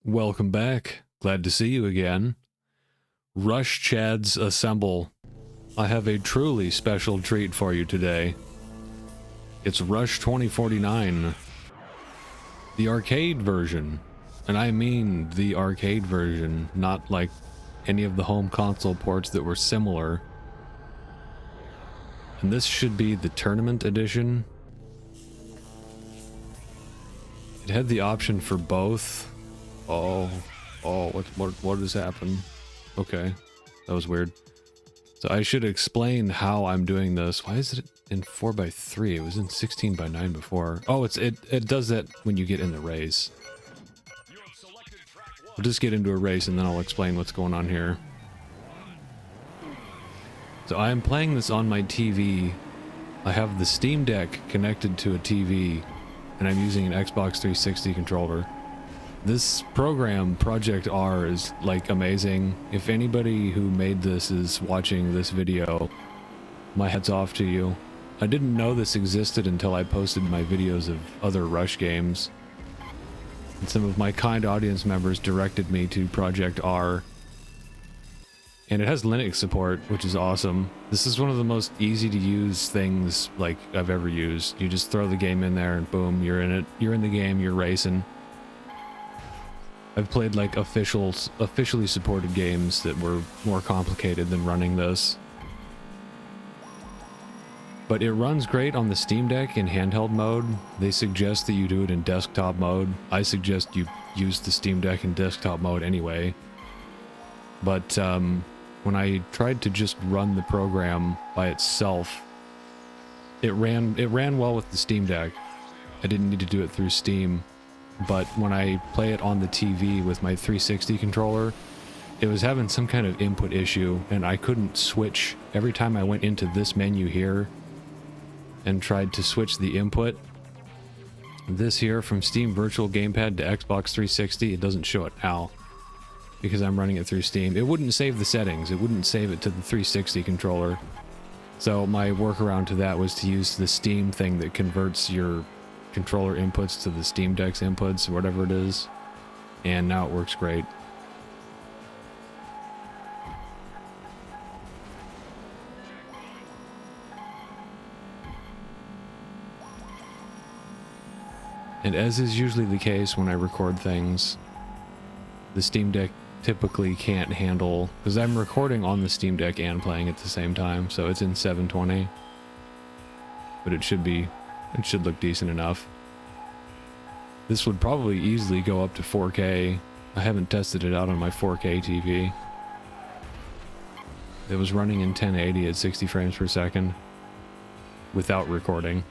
Welcome back. Glad to see you again. Rush Chads assemble. I have a truly special treat for you today. It's Rush 2049. The arcade version. And I mean the arcade version, not like any of the home console ports that were similar. And this should be the tournament edition. It had the option for both. Oh, what has happened? Okay, that was weird. So I should explain how I'm doing this. Why is it in 4x3? It was in 16x9 before. Oh, it does that when you get in the race. We'll just get into a race and then I'll explain what's going on here. So I am playing this on my TV. I have the Steam Deck connected to a TV and I'm using an Xbox 360 controller. This program, Project R, is like amazing. If anybody who made this is watching this video, my hat's off to you. I didn't know this existed until I posted my videos of other Rush games. And some of my kind audience members directed me to Project R. And it has Linux support, which is awesome. This is one of the most easy to use things like I've ever used. You just throw the game in there and boom, you're in it. You're in the game, you're racing. I've played like officially supported games that were more complicated than running this. But it runs great on the Steam Deck in handheld mode. They suggest that you do it in desktop mode. I suggest you use the Steam Deck in desktop mode anyway. But when I tried to just run the program by itself, it ran well with the Steam Deck. I didn't need to do it through Steam. But when I play it on the TV with my 360 controller, it was having some kind of input issue and I couldn't switch. Every time I went into this menu here and tried to switch the input, this here from Steam Virtual Gamepad to Xbox 360, it doesn't show it now because I'm running it through Steam. It wouldn't save the settings. It wouldn't save it to the 360 controller. So my workaround to that was to use the Steam thing that converts your controller inputs to the Steam Deck's inputs, or whatever it is, and now it works great. And as is usually the case when I record things, the Steam Deck typically can't handle, because I'm recording on the Steam Deck and playing at the same time, so it's in 720, but it should look decent enough. This would probably easily go up to 4K. I haven't tested it out on my 4K TV. It was running in 1080 at 60 frames per second without recording.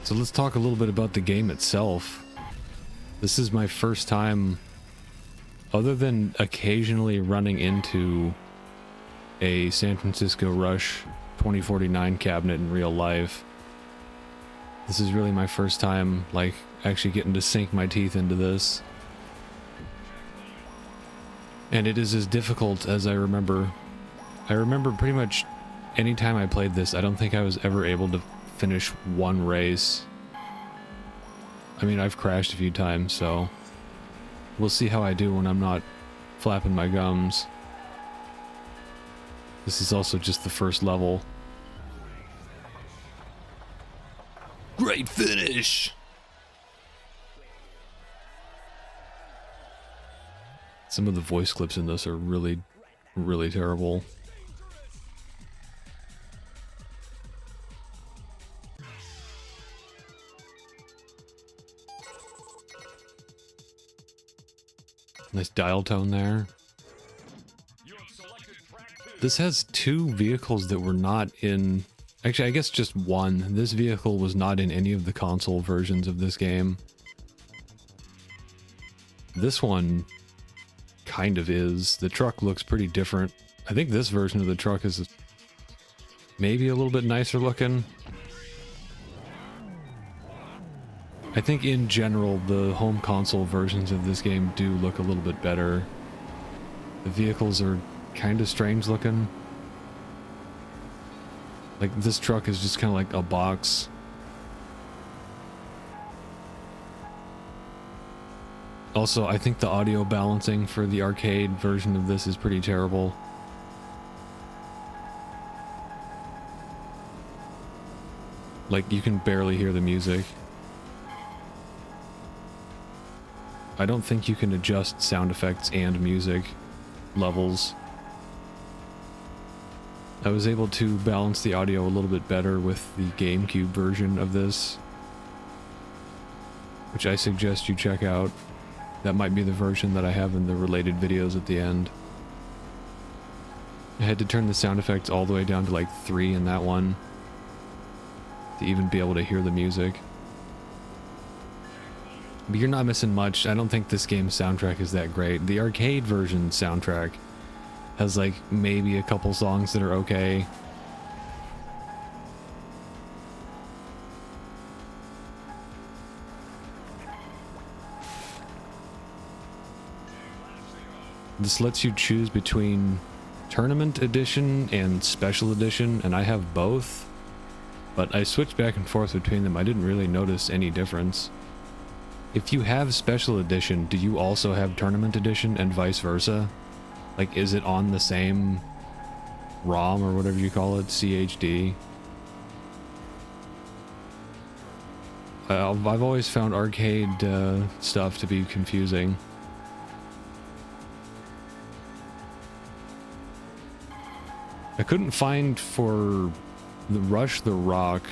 So let's talk a little bit about the game itself. This is my first time, other than occasionally running into a San Francisco Rush 2049 cabinet in real life. This is really my first time, like, actually getting to sink my teeth into this. And it is as difficult as I remember. I remember pretty much any time I played this, I don't think I was ever able to finish one race. I mean, I've crashed a few times, so we'll see how I do when I'm not flapping my gums. This is also just the first level. Great finish! Some of the voice clips in this are really, really terrible. Nice dial tone there. This has two vehicles that were not in... Actually, I guess just one. This vehicle was not in any of the console versions of this game. This one kind of is. The truck looks pretty different. I think this version of the truck is maybe a little bit nicer looking. I think in general, the home console versions of this game do look a little bit better. The vehicles are kind of strange looking. Like, this truck is just kind of like a box. Also, I think the audio balancing for the arcade version of this is pretty terrible. Like, you can barely hear the music. I don't think you can adjust sound effects and music levels. I was able to balance the audio a little bit better with the GameCube version of this, which I suggest you check out. That might be the version that I have in the related videos at the end. I had to turn the sound effects all the way down to like 3 in that one to even be able to hear the music. But you're not missing much. I don't think this game's soundtrack is that great. The arcade version soundtrack has like maybe a couple songs that are okay. This lets you choose between Tournament Edition and Special Edition, and I have both, but I switched back and forth between them. I didn't really notice any difference. If you have Special Edition, do you also have Tournament Edition and vice versa? Like, is it on the same ROM or whatever you call it, CHD? I've always found arcade stuff to be confusing. I couldn't find for the Rush the Rock,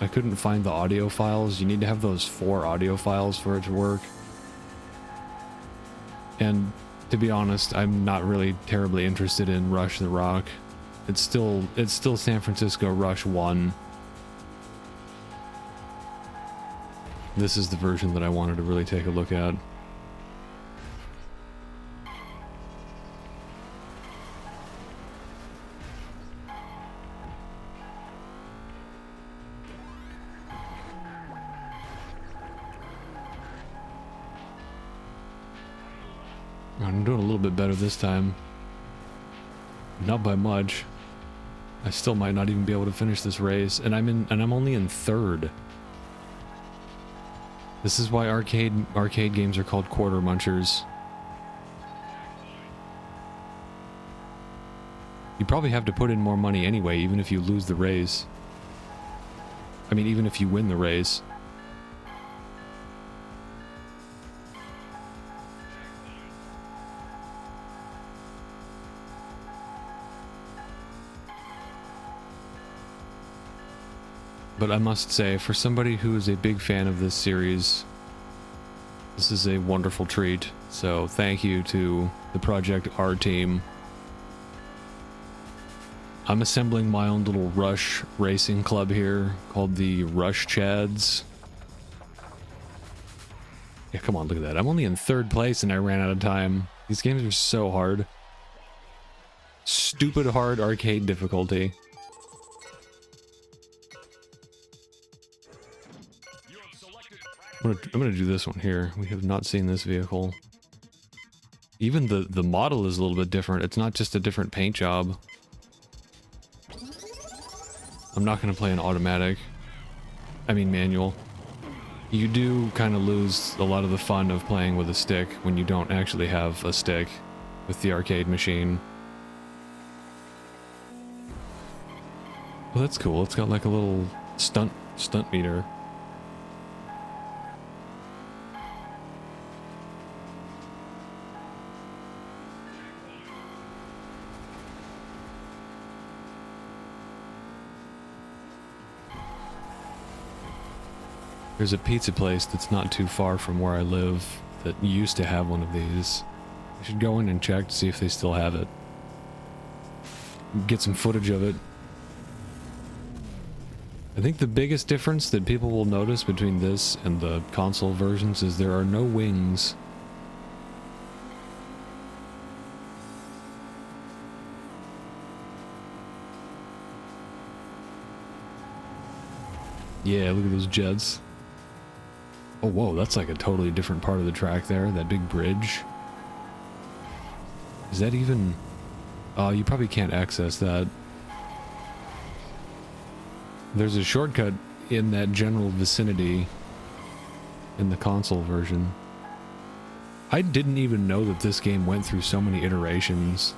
I couldn't find the audio files. You need to have those 4 audio files for it to work. And to be honest, I'm not really terribly interested in Rush the Rock. It's still San Francisco Rush 1. This is the version that I wanted to really take a look at. I'm doing a little bit better this time. Not by much. I still might not even be able to finish this race, and I'm only in 3rd. This is why arcade games are called quarter munchers. You probably have to put in more money anyway, even if you lose the race. I mean, even if you win the race. But I must say, for somebody who is a big fan of this series, this is a wonderful treat. So thank you to the Project R team. I'm assembling my own little Rush racing club here called the Rush Chads. Yeah, come on, look at that. I'm only in 3rd place and I ran out of time. These games are so hard. Stupid hard arcade difficulty. I'm gonna do this one here. We have not seen this vehicle. Even the model is a little bit different. It's not just a different paint job. I'm not gonna play an automatic. I mean manual. You do kind of lose a lot of the fun of playing with a stick when you don't actually have a stick with the arcade machine. Well, that's cool. It's got like a little stunt meter. There's a pizza place that's not too far from where I live that used to have one of these. I should go in and check to see if they still have it. Get some footage of it. I think the biggest difference that people will notice between this and the console versions is there are no wings. Yeah, look at those jets. Oh, whoa, that's like a totally different part of the track there, that big bridge. Is that even... Oh, you probably can't access that. There's a shortcut in that general vicinity in the console version. I didn't even know that this game went through so many iterations.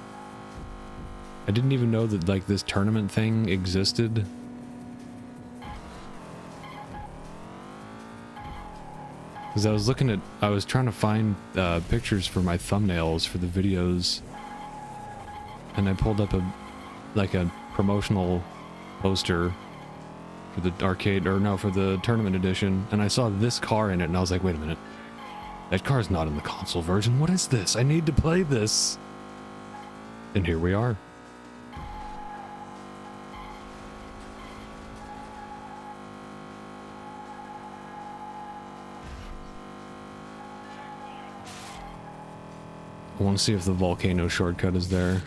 I didn't even know that like this tournament thing existed. Because I was trying to find pictures for my thumbnails for the videos, and I pulled up a promotional poster for the arcade, or no, for the tournament edition, and I saw this car in it, and I was like, wait a minute, that car's not in the console version. What is this? I need to play this. And here we are. I want to see if the volcano shortcut is there.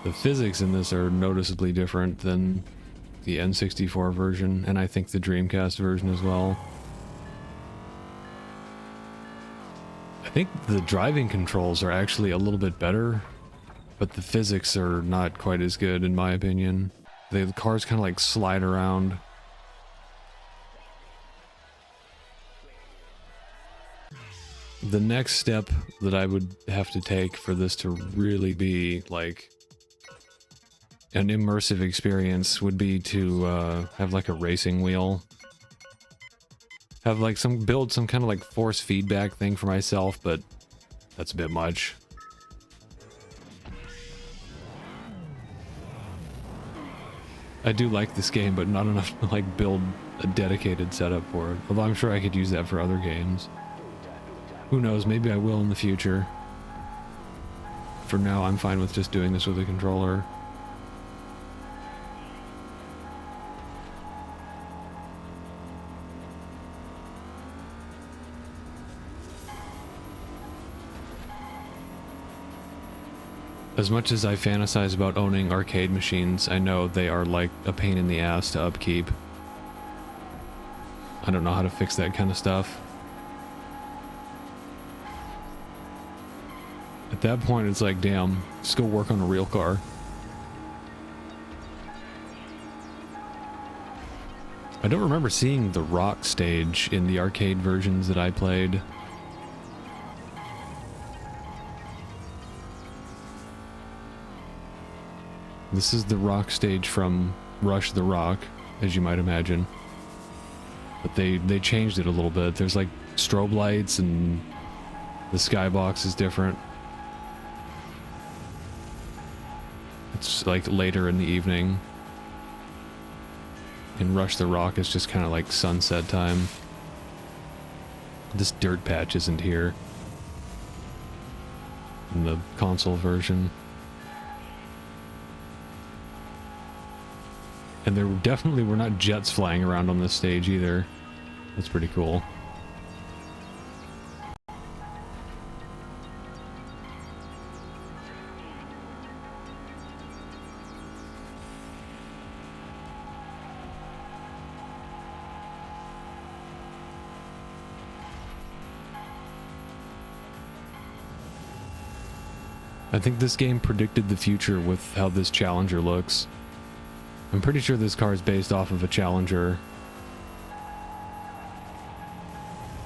The physics in this are noticeably different than the N64 version, and I think the Dreamcast version as well. I think the driving controls are actually a little bit better, but the physics are not quite as good in my opinion. The cars kind of like slide around. The next step that I would have to take for this to really be like an immersive experience would be to have like a racing wheel. Have like build some kind of like force feedback thing for myself, but that's a bit much. I do like this game, but not enough to like build a dedicated setup for it. Although I'm sure I could use that for other games. Who knows, maybe I will in the future. For now, I'm fine with just doing this with a controller. As much as I fantasize about owning arcade machines, I know they are like a pain in the ass to upkeep. I don't know how to fix that kind of stuff. At that point, it's like, damn, just go work on a real car. I don't remember seeing the rock stage in the arcade versions that I played. This is the rock stage from Rush the Rock, as you might imagine. But they changed it a little bit. There's like strobe lights and the skybox is different. It's like later in the evening. In Rush the Rock, it's just kind of like sunset time. This dirt patch isn't here in the console version. And there definitely were not jets flying around on this stage either. That's pretty cool. I think this game predicted the future with how this Challenger looks. I'm pretty sure this car is based off of a Challenger.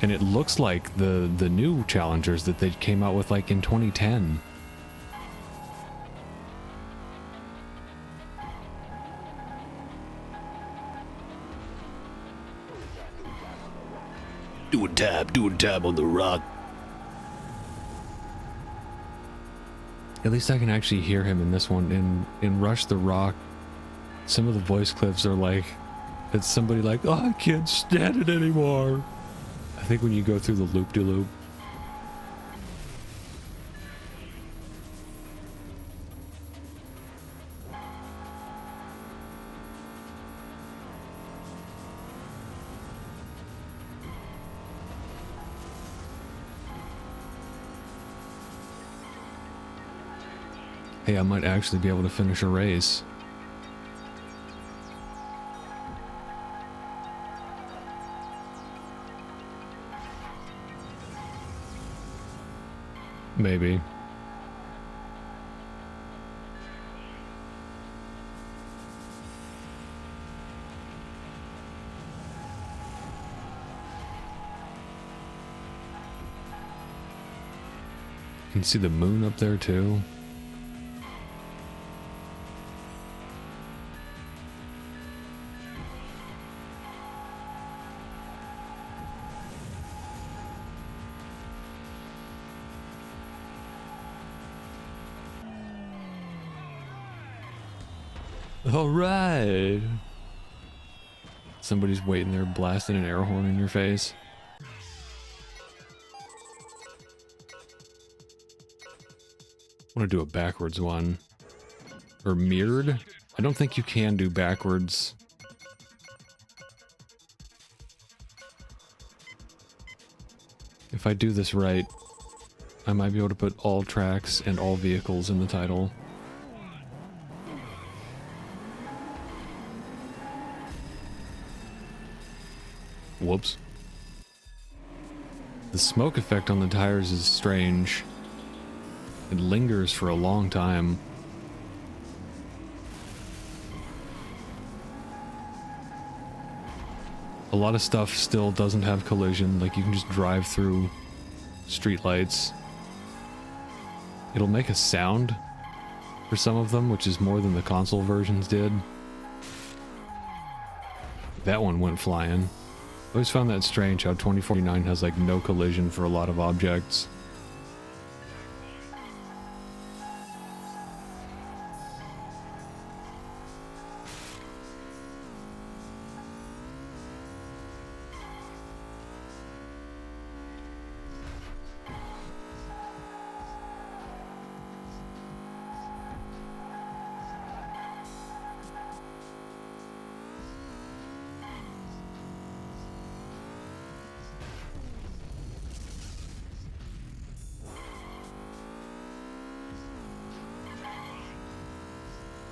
And it looks like the new Challengers that they came out with like in 2010. Doing tab on the rock. At least I can actually hear him in this one. In Rush the Rock, some of the voice clips are like, it's somebody like, oh, I can't stand it anymore. I think when you go through the loop-de-loop. Hey, I might actually be able to finish a race. Maybe. You can see the moon up there too. All right. Somebody's waiting there blasting an air horn in your face. I want to do a backwards one. Or mirrored? I don't think you can do backwards. If I do this right, I might be able to put all tracks and all vehicles in the title. Whoops. The smoke effect on the tires is strange. It lingers for a long time. A lot of stuff still doesn't have collision, like you can just drive through streetlights. It'll make a sound for some of them, which is more than the console versions did. That one went flying. I always found that strange how 2049 has like no collision for a lot of objects.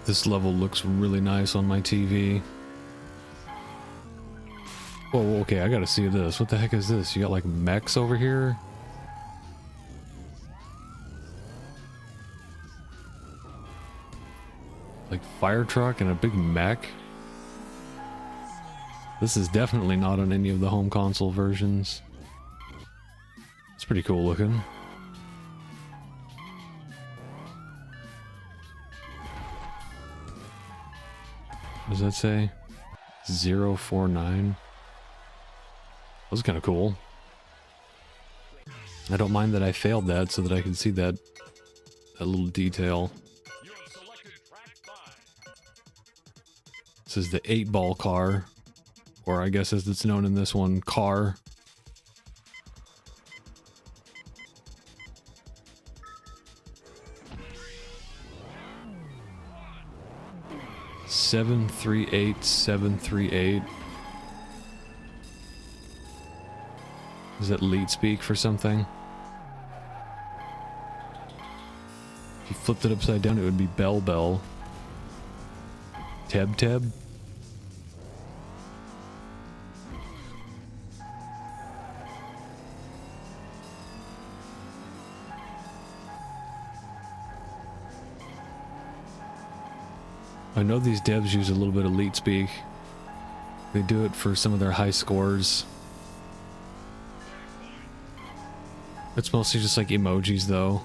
This level looks really nice on my TV. Whoa, okay, I gotta see this. What the heck is this? You got like mechs over here? Like fire truck and a big mech? This is definitely not on any of the home console versions. It's pretty cool looking. What does that say? 049. That was kind of cool. I don't mind that I failed that so that I can see that little detail. This is the 8-ball car, or I guess as it's known in this one, car. Seven 738. Is that lead speak for something? If you flipped it upside down, it would be Bell Bell. Teb Teb? I know these devs use a little bit of lead speak. They do it for some of their high scores. It's mostly just like emojis though.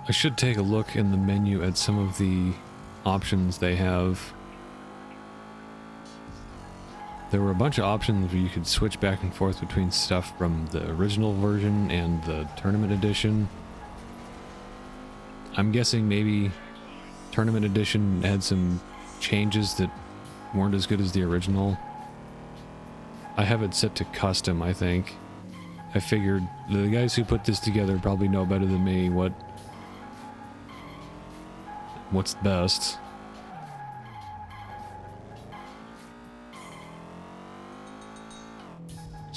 I should take a look in the menu at some of the options they have. There were a bunch of options where you could switch back and forth between stuff from the original version and the Tournament Edition. I'm guessing maybe Tournament Edition had some changes that weren't as good as the original. I have it set to custom, I think. I figured the guys who put this together probably know better than me what's best.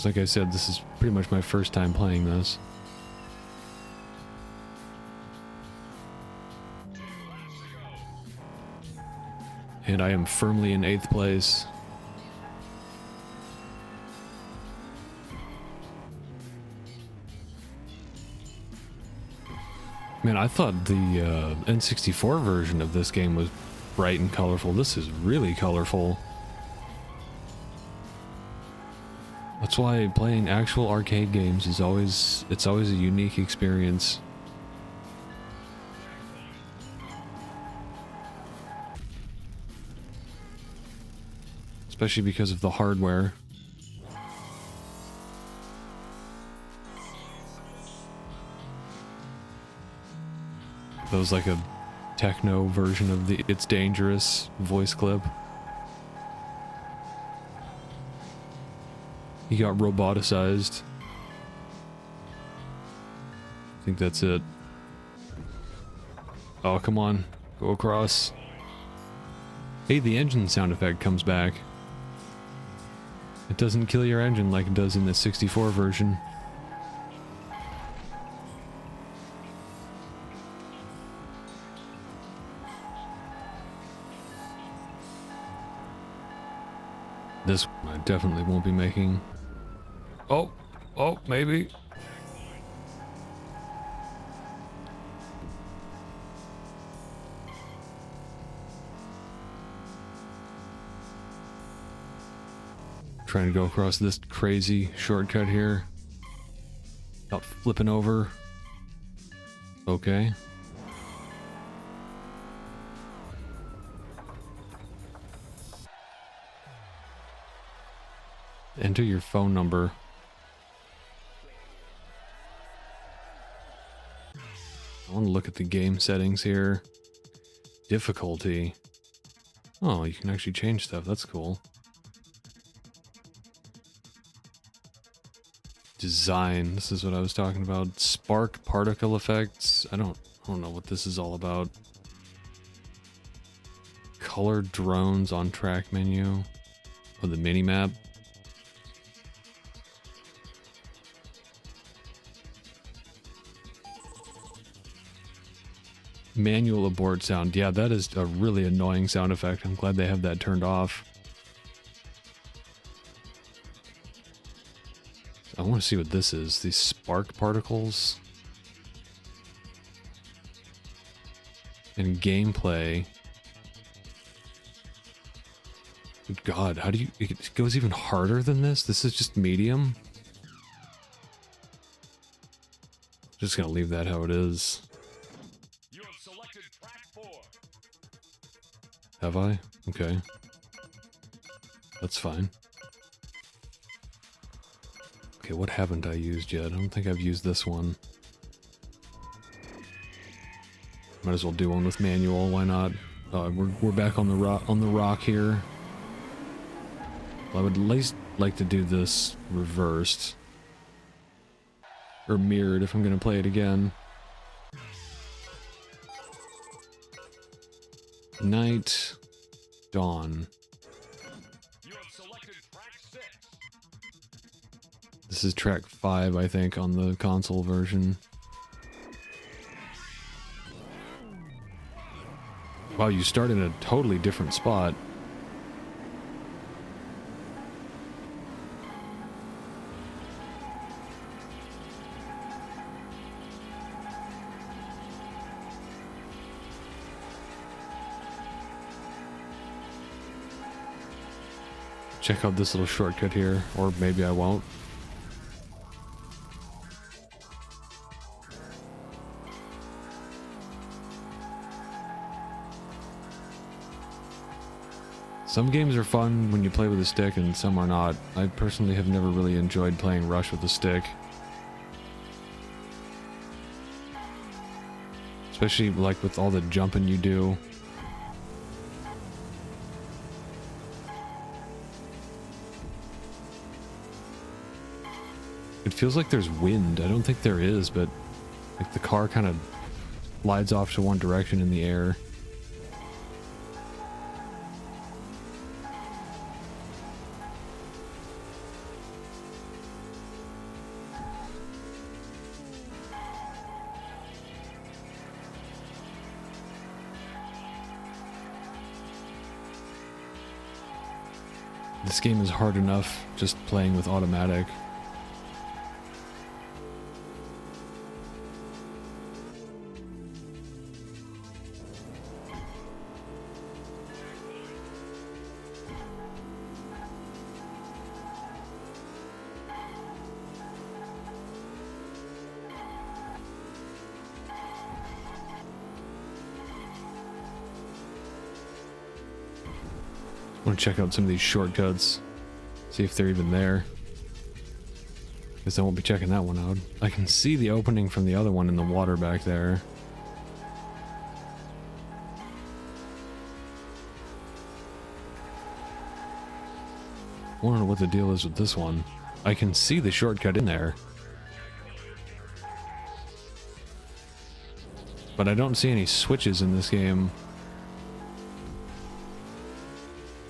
So like I said, this is pretty much my first time playing this. And I am firmly in 8th place. Man, I thought the N64 version of this game was bright and colorful. This is really colorful. That's why playing actual arcade games is always a unique experience. Especially because of the hardware. That was like a techno version of the It's Dangerous voice clip. He got roboticized. I think that's it. Oh, come on. Go across. Hey, the engine sound effect comes back. It doesn't kill your engine like it does in the 64 version. This one I definitely won't be making. Oh, maybe. Trying to go across this crazy shortcut here. Without flipping over. Okay. Enter your phone number. I want to look at the game settings here. Difficulty. Oh, you can actually change stuff. That's cool. Design. This is what I was talking about. Spark particle effects. I don't know what this is all about. Color drones on track menu. Oh, the mini map. Manual abort sound. Yeah, that is a really annoying sound effect. I'm glad they have that turned off. I want to see what this is. These spark particles. And gameplay. Good God, how do you... It goes even harder than this? This is just medium? Just gonna leave that how it is. You have selected track 4. Have I? Okay. That's fine. Okay, what haven't I used yet? I don't think I've used this one. Might as well do one with manual, why not? We're back on the rock here. Well, I would at least like to do this reversed. Or mirrored if I'm gonna play it again. Night. Dawn. You have selected track 6. This is track 5, I think, on the console version. Wow, you start in a totally different spot. Check out this little shortcut here, or maybe I won't. Some games are fun when you play with a stick and some are not. I personally have never really enjoyed playing Rush with a stick. Especially like with all the jumping you do. It feels like there's wind. I don't think there is, but like the car kind of glides off to one direction in the air. This game is hard enough just playing with automatic. I want to check out some of these shortcuts, see if they're even there. Because I won't be checking that one out. I can see the opening from the other one in the water back there. I wonder what the deal is with this one. I can see the shortcut in there. But I don't see any switches in this game.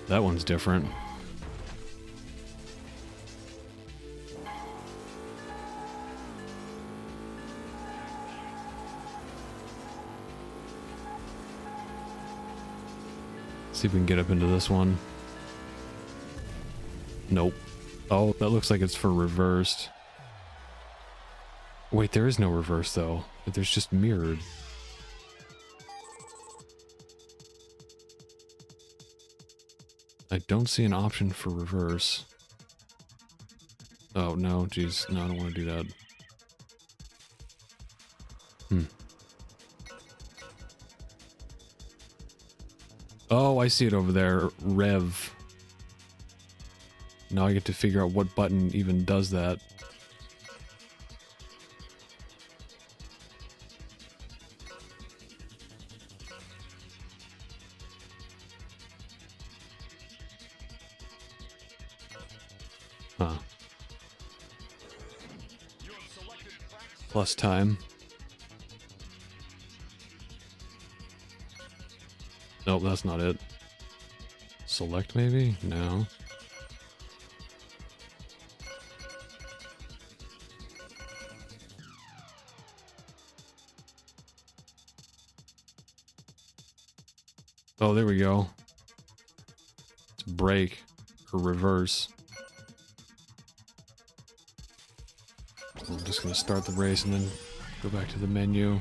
That one's different. See if we can get up into this one. Nope. Oh, that looks like it's for reversed. Wait, there is no reverse though. There's just mirrored. I don't see an option for reverse. Oh, no, geez. No, I don't want to do that. Oh, I see it over there. Rev. Now I get to figure out what button even does that. Huh. Plus time. Nope, that's not it. Select maybe? No. Oh, there we go. It's brake or reverse. I'm just gonna start the race and then go back to the menu.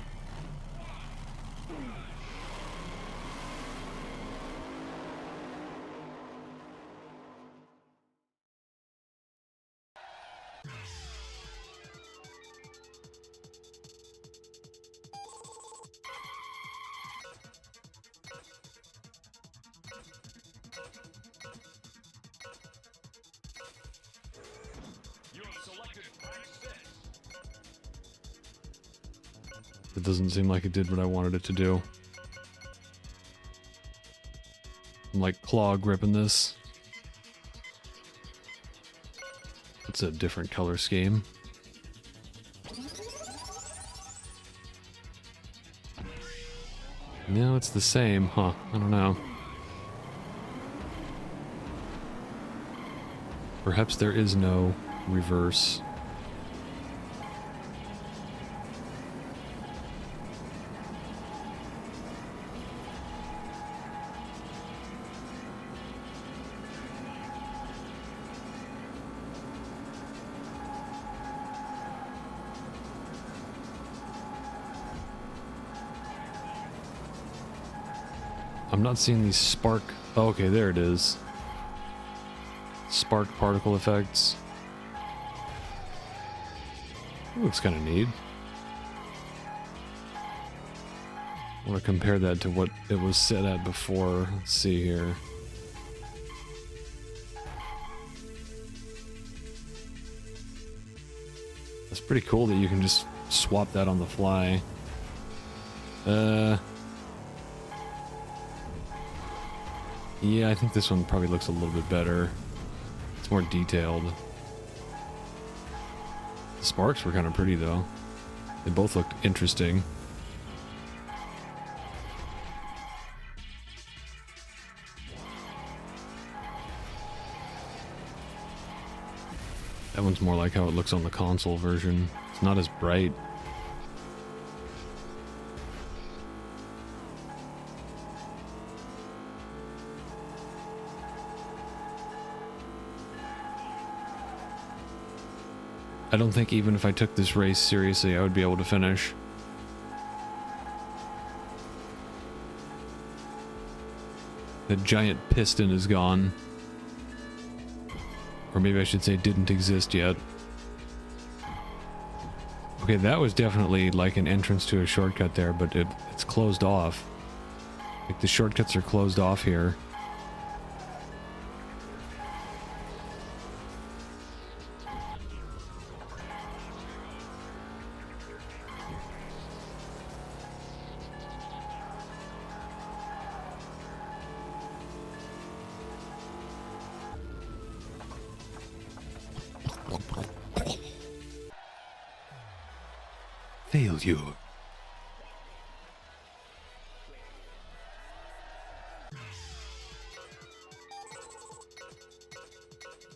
It doesn't seem like it did what I wanted it to do. I'm like claw gripping this. It's a different color scheme. No, it's the same, huh? I don't know. Perhaps there is no reverse. I'm not seeing these spark... Oh, okay, there it is. Spark particle effects. Looks kind of neat. I want to compare that to what it was set at before. Let's see here. That's pretty cool that you can just swap that on the fly. Yeah, I think this one probably looks a little bit better. It's more detailed. The sparks were kind of pretty, though. They both looked interesting. That one's more like how it looks on the console version. It's not as bright. I don't think even if I took this race seriously, I would be able to finish. The giant piston is gone. Or maybe I should say didn't exist yet. Okay, that was definitely like an entrance to a shortcut there, but it's closed off. Like the shortcuts are closed off here. Failure.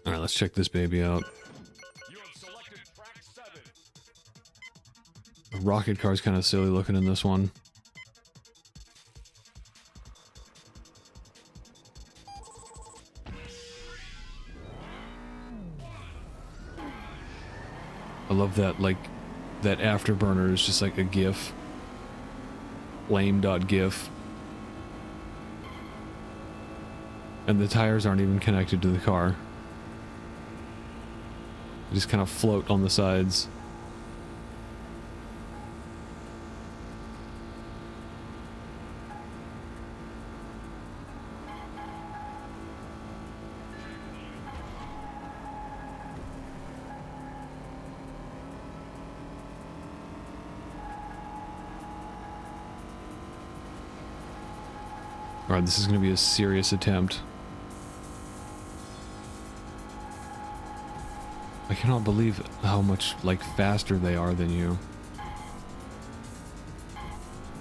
Alright, let's check this baby out. You have selected track 7. The rocket car's kind of silly looking in this one. I love that, like, that afterburner is just like a GIF. Lame.gif. And the tires aren't even connected to the car. They just kind of float on the sides. Alright, this is going to be a serious attempt. I cannot believe how much, like, faster they are than you.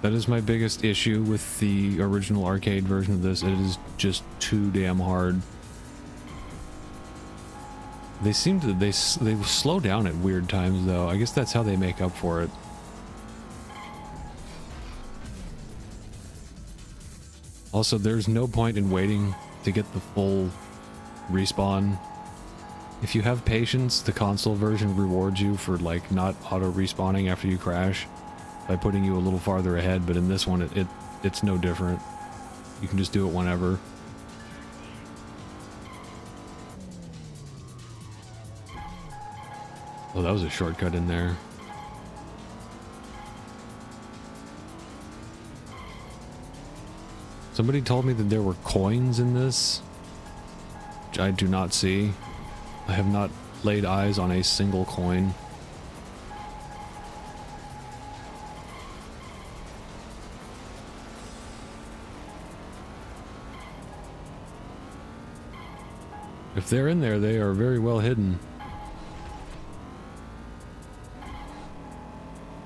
That is my biggest issue with the original arcade version of this. It is just too damn hard. They seem to, they slow down at weird times, though. I guess that's how they make up for it. Also, there's no point in waiting to get the full respawn. If you have patience, the console version rewards you for, like, not auto-respawning after you crash by putting you a little farther ahead, but in this one, it's no different. You can just do it whenever. Oh, that was a shortcut in there. Somebody told me that there were coins in this, which I do not see. I have not laid eyes on a single coin. If they're in there, they are very well hidden.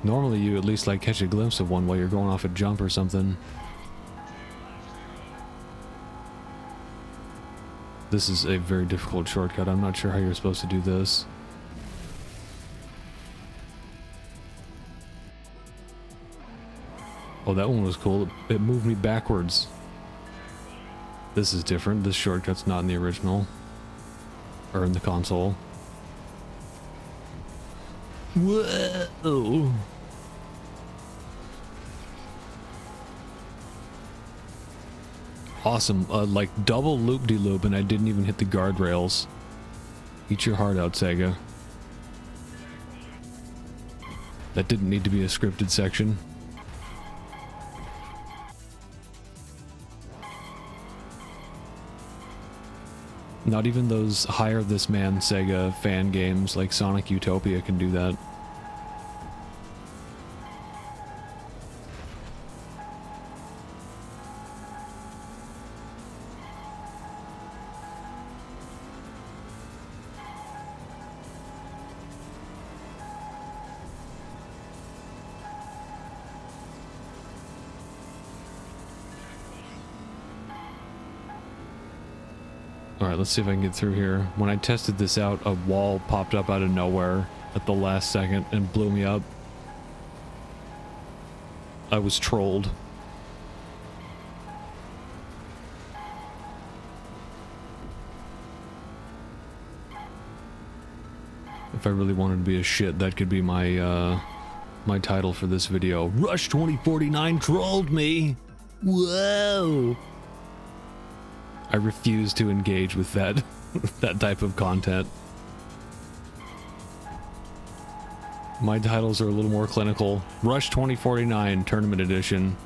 Normally you at least like catch a glimpse of one while you're going off a jump or something. This is a very difficult shortcut. I'm not sure how you're supposed to do this. Oh, that one was cool. It moved me backwards. This is different. This shortcut's not in the original. Or in the console. Whoa! Awesome, like double loop-de-loop and I didn't even hit the guardrails. Eat your heart out, Sega. That didn't need to be a scripted section. Not even those Hire This Man Sega fan games like Sonic Utopia can do that. Alright, let's see if I can get through here. When I tested this out, a wall popped up out of nowhere at the last second and blew me up. I was trolled. If I really wanted to be a shit, that could be my my title for this video. Rush 2049 trolled me. Whoa. I refuse to engage with that that type of content. My titles are a little more clinical. Rush 2049 Tournament Edition.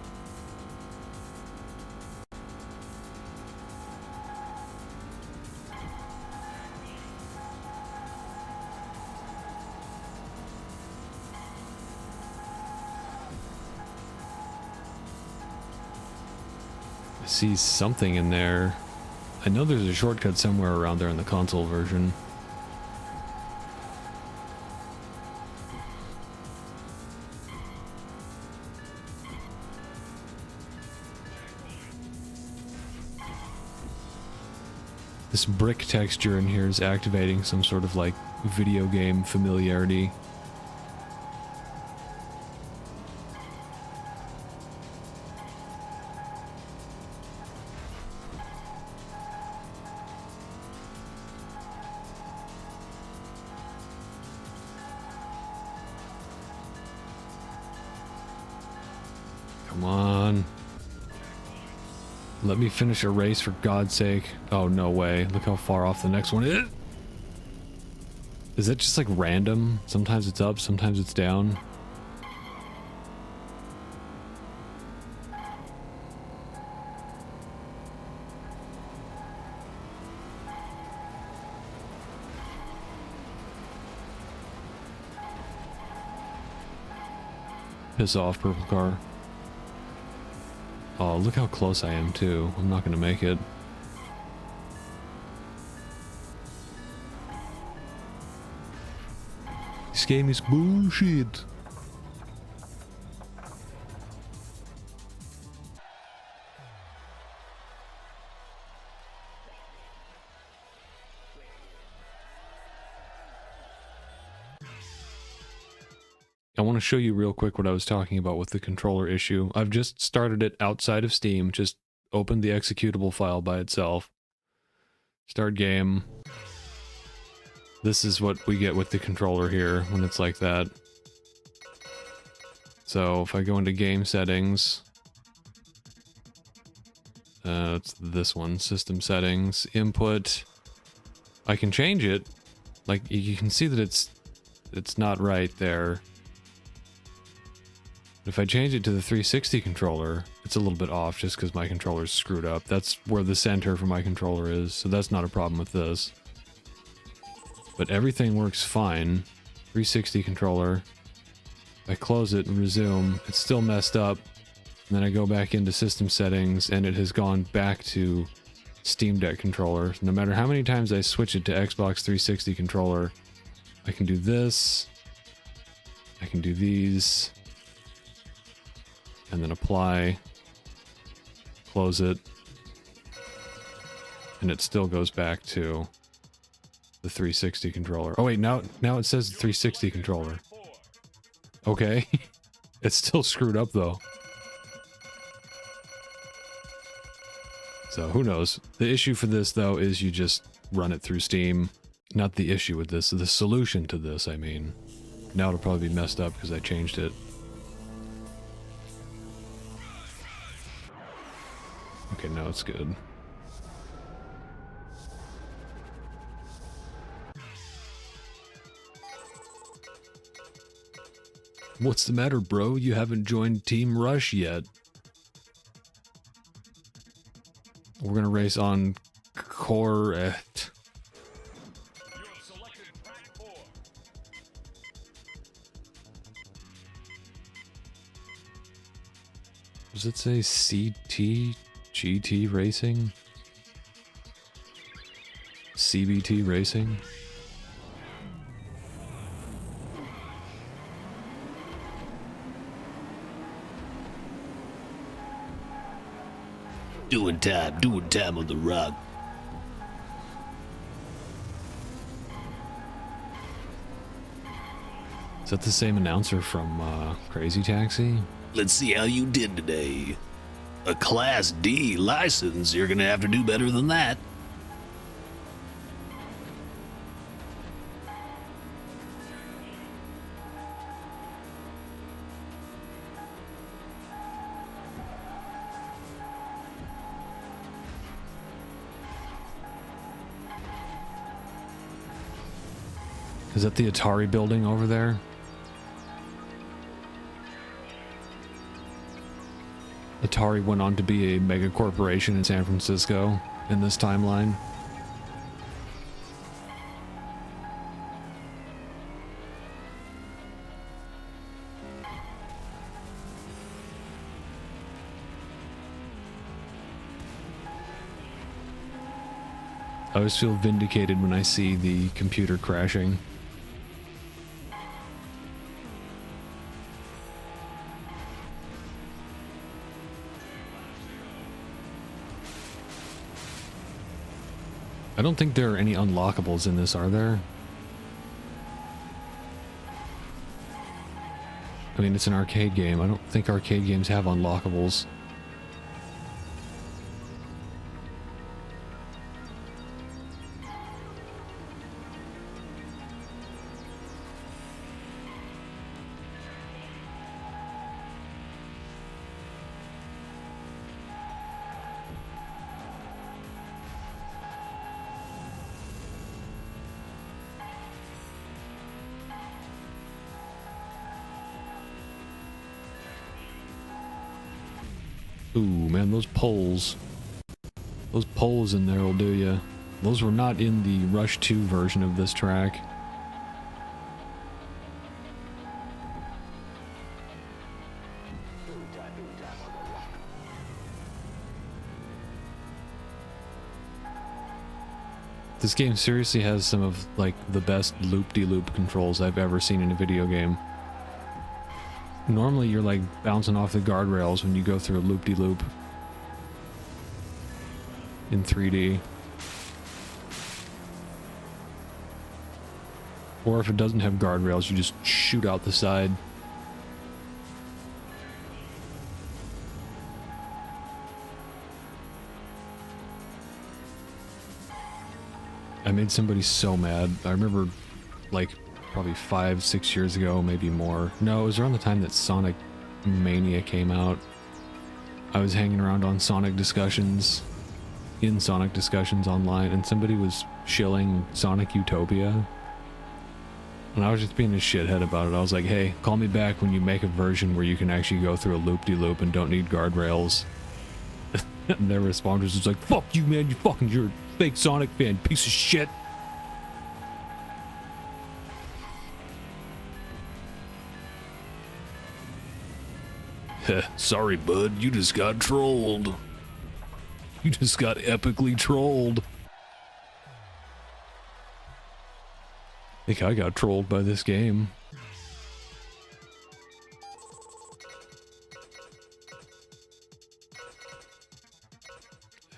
I see something in there. I know there's a shortcut somewhere around there in the console version. This brick texture in here is activating some sort of like video game familiarity. Come on. Let me finish a race for God's sake. Oh, no way. Look how far off the next one is. Is that just like random? Sometimes it's up, sometimes it's down. Piss off, purple car. Oh, look how close I am, too. I'm not gonna make it. This game is bullshit. I want to show you real quick what I was talking about with the controller issue. I've just started it outside of Steam, just opened the executable file by itself. Start game. This is what we get with the controller here when it's like that. So if I go into game settings, it's this one, system settings, input. I can change it. Like you can see that it's not right there. If I change it to the 360 controller, it's a little bit off just because my controller's screwed up. That's where the center for my controller is, so that's not a problem with this. But everything works fine. 360 controller. I close it and resume. It's still messed up. And then I go back into system settings and it has gone back to Steam Deck controller. No matter how many times I switch it to Xbox 360 controller, I can do this. I can do these. And then apply, close it, and it still goes back to the 360 controller. Oh wait, now it says the 360 controller. Okay. It's still screwed up though. So who knows? The issue for this though is you just run it through Steam. Not the issue with this, the solution to this, I mean. Now it'll probably be messed up because I changed it. Okay, now it's good. What's the matter, bro? You haven't joined Team Rush yet. We're gonna race on Correct. You have selected track 4. Does it say CT GT Racing? CBT Racing? Doing time on the rock. Is that the same announcer from Crazy Taxi? Let's see how you did today. A Class D license, you're gonna have to do better than that. Is that the Atari building over there? Atari went on to be a mega corporation in San Francisco in this timeline. I always feel vindicated when I see the computer crashing. I don't think there are any unlockables in this, are there? I mean, it's an arcade game. I don't think arcade games have unlockables. Ooh, man, those poles. Those poles in there will do ya. Those were not in the Rush 2 version of this track. This game seriously has some of, like, the best loop-de-loop controls I've ever seen in a video game. Normally you're like bouncing off the guardrails when you go through a loop-de-loop in 3D. Or if it doesn't have guardrails, you just shoot out the side. I made somebody so mad. I remember, like, probably 5-6 years ago, maybe more. No, it was around the time that Sonic Mania came out. I was hanging around on Sonic Discussions, in Sonic Discussions online, and somebody was shilling Sonic Utopia. And I was just being a shithead about it. I was like, hey, call me back when you make a version where you can actually go through a loop-de-loop and don't need guardrails. And their response was just like, fuck you, man, you're a fake Sonic fan, piece of shit. Sorry, bud, you just got trolled. You just got epically trolled. I think I got trolled by this game.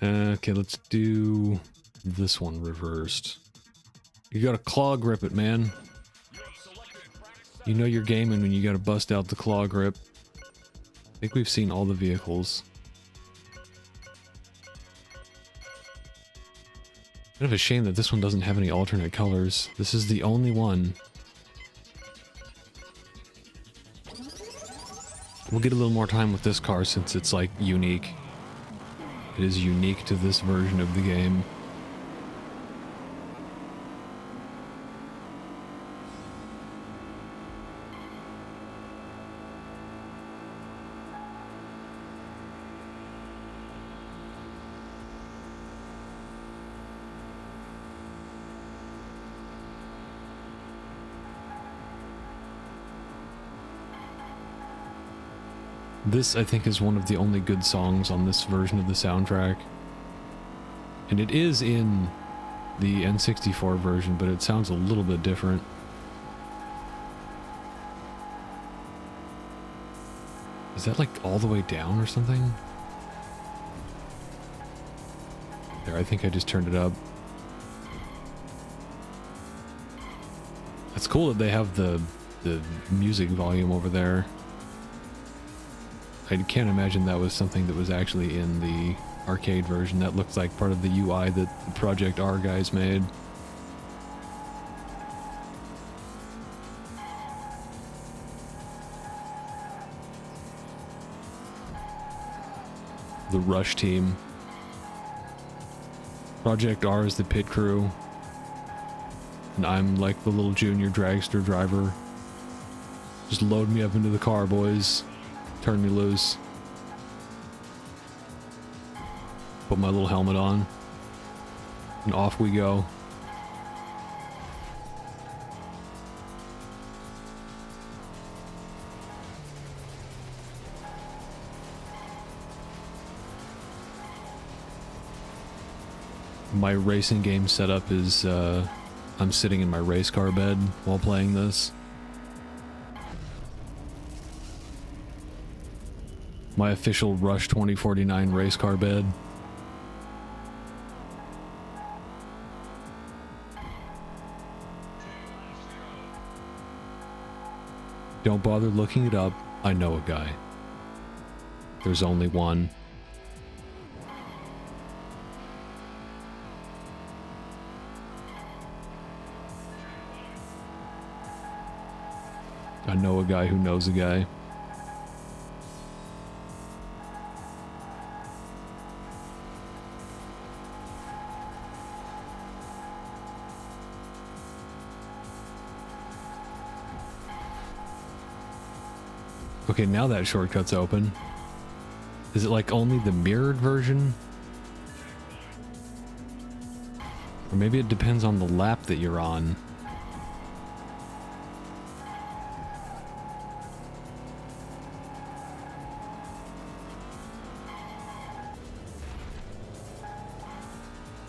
Okay, let's do this one reversed. You gotta claw grip it, man. You know you're gaming when you gotta bust out the claw grip. I think we've seen all the vehicles. Kind of a shame that this one doesn't have any alternate colors. This is the only one. We'll get a little more time with this car since it's like unique. It is unique to this version of the game. This, I think, is one of the only good songs on this version of the soundtrack. And it is in the N64 version, but it sounds a little bit different. Is that like all the way down or something? There, I think I just turned it up. It's cool that they have the music volume over there. I can't imagine that was something that was actually in the arcade version. That looks like part of the UI that the Project R guys made. The Rush team. Project R is the pit crew. And I'm like the little junior dragster driver. Just load me up into the car, boys. Turn me loose. Put my little helmet on. And off we go. My racing game setup is, I'm sitting in my race car bed while playing this. My official Rush 2049 race car bed. Don't bother looking it up. I know a guy. There's only one. I know a guy who knows a guy. Okay, now that shortcut's open. Is it like only the mirrored version? Or maybe it depends on the lap that you're on.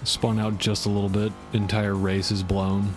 Spun out just a little bit. Entire race is blown.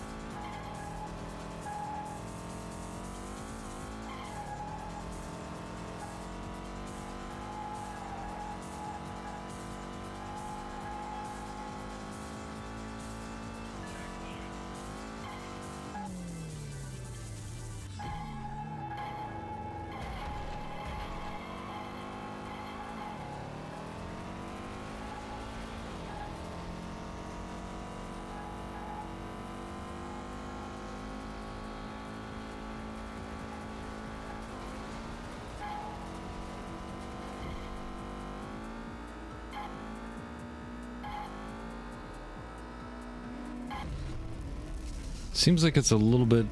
Seems like it's a little bit...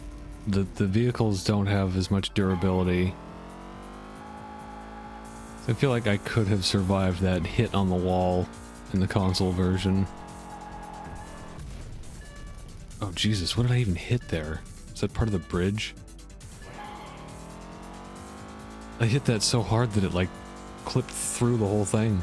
The vehicles don't have as much durability. I feel like I could have survived that hit on the wall in the console version. Oh Jesus, what did I even hit there? Is that part of the bridge? I hit that so hard that it like clipped through the whole thing.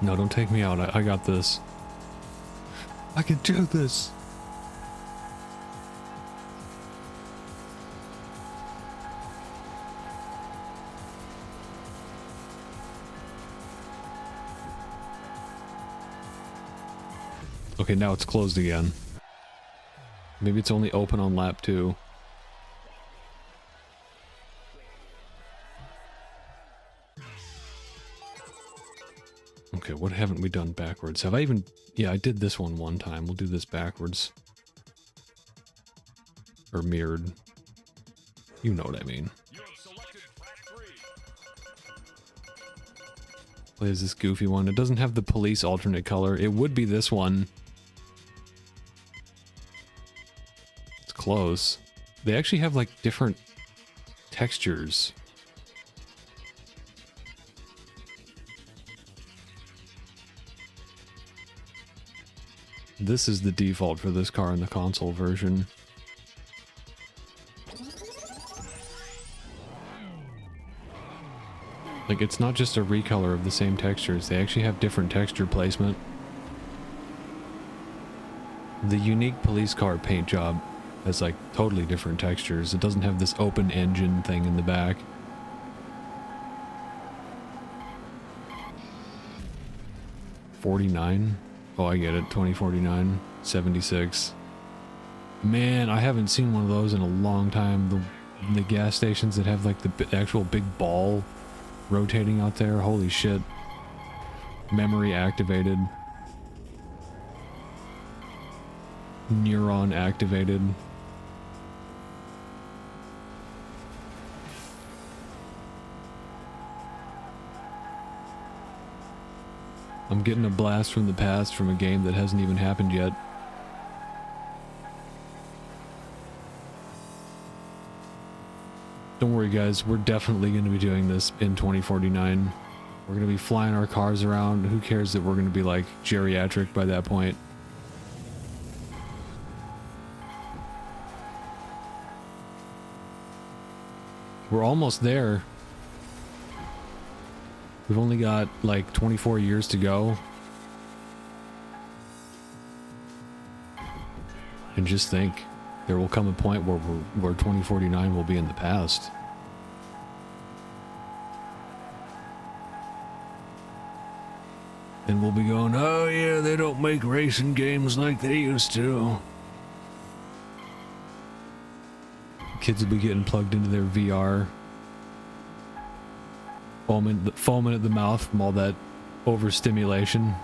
No, don't take me out. I got this. I can do this. Okay, now it's closed again. Maybe it's only open on lap 2. Okay, what haven't we done backwards? Have I even... Yeah, I did this one time. We'll do this backwards. Or mirrored. You know what I mean. You have selected track 3. Plays this goofy one. It doesn't have the police alternate color. It would be this one. It's close. They actually have like different textures. This is the default for this car in the console version. Like, it's not just a recolor of the same textures, they actually have different texture placement. The unique police car paint job has like totally different textures. It doesn't have this open engine thing in the back. $49? Oh, I get it. 2049, 76. Man, I haven't seen one of those in a long time. The gas stations that have like the actual big ball rotating out there. Holy shit. Memory activated. Neuron activated. I'm getting a blast from the past from a game that hasn't even happened yet. Don't worry guys, we're definitely going to be doing this in 2049. We're going to be flying our cars around. Who cares that we're going to be like geriatric by that point? We're almost there. We've only got like 24 years to go. And just think, there will come a point where 2049 will be in the past. And we'll be going, oh yeah, they don't make racing games like they used to. Kids will be getting plugged into their VR. Foaming at the mouth from all that overstimulation.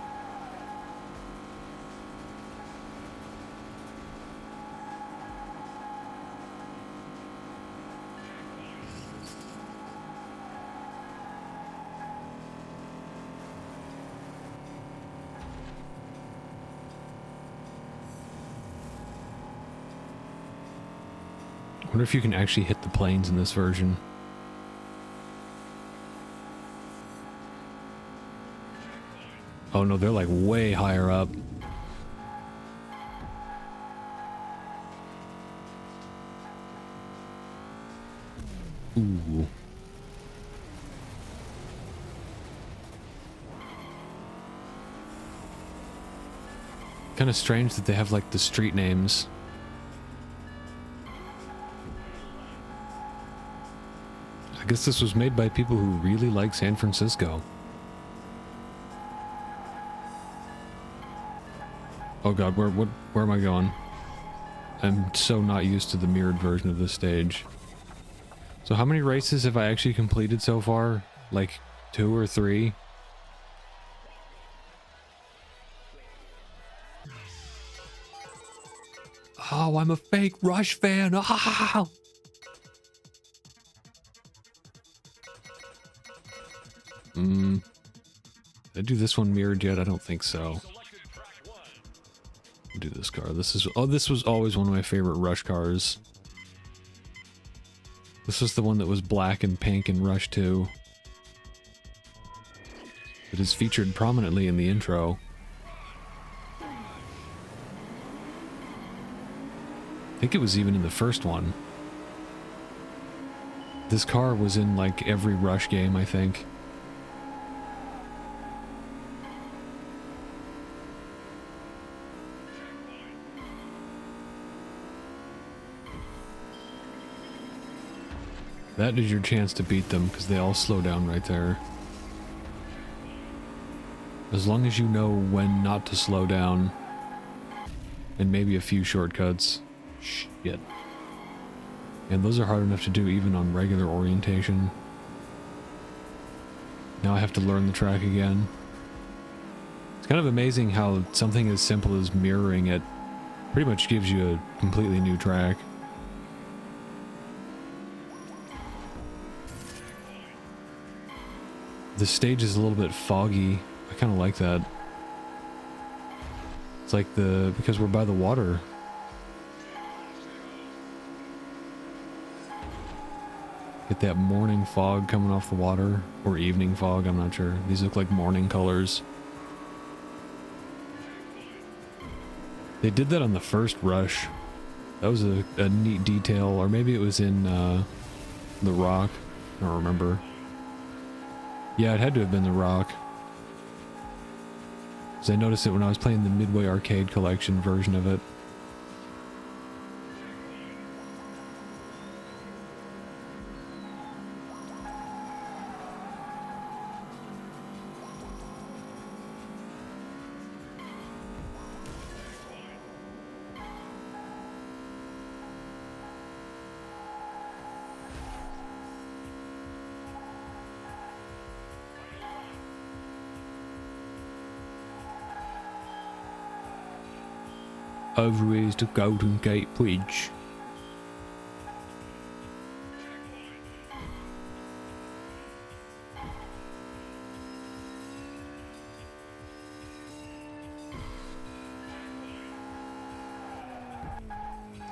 I wonder if you can actually hit the planes in this version. Oh no, they're like way higher up. Ooh. Kind of strange that they have like the street names. I guess this was made by people who really like San Francisco. Oh god, where am I going? I'm so not used to the mirrored version of this stage. So how many races have I actually completed so far? Like 2 or 3? Oh, I'm a fake Rush fan. Ah! Did I do this one mirrored yet? I don't think so. Do this car. This was always one of my favorite Rush cars. This was the one that was black and pink in Rush 2. It is featured prominently in the intro. I think it was even in the first one. This car was in like every Rush game, I think. That is your chance to beat them, because they all slow down right there. As long as you know when not to slow down. And maybe a few shortcuts. Shit. And those are hard enough to do even on regular orientation. Now I have to learn the track again. It's kind of amazing how something as simple as mirroring it pretty much gives you a completely new track. The stage is a little bit foggy. I kind of like that. It's like because we're by the water. Get that morning fog coming off the water. Or evening fog, I'm not sure. These look like morning colors. They did that on the first Rush. That was a neat detail. Or maybe it was in The Rock. I don't remember. Yeah, it had to have been The Rock. Because I noticed it when I was playing the Midway Arcade Collection version of it. Over is the Golden Gate Bridge.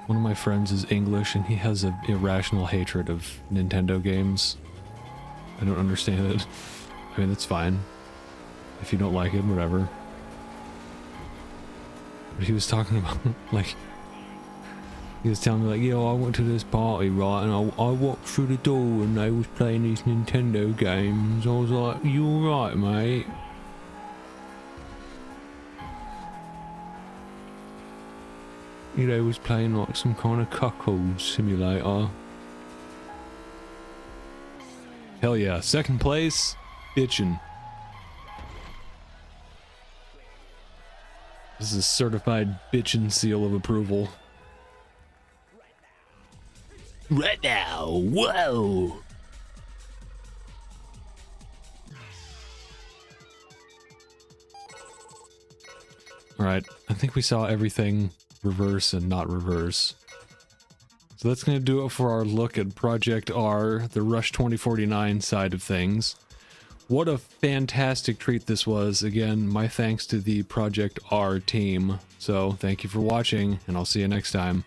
One of my friends is English and he has an irrational hatred of Nintendo games. I don't understand it. I mean, that's fine. If you don't like it, whatever. But he was talking about, like, he was telling me, like, yo, I went to this party, right, and I walked through the door and they was playing these Nintendo games. I was like, you alright, mate? You know, was playing like some kind of cuckold simulator. Hell yeah, second place, bitchin'. This is a certified bitchin' seal of approval. Right now, whoa! Alright, I think we saw everything reverse and not reverse. So that's going to do it for our look at Project R, the Rush 2049 side of things. What a fantastic treat this was. Again, my thanks to the Project R team. So thank you for watching, and I'll see you next time.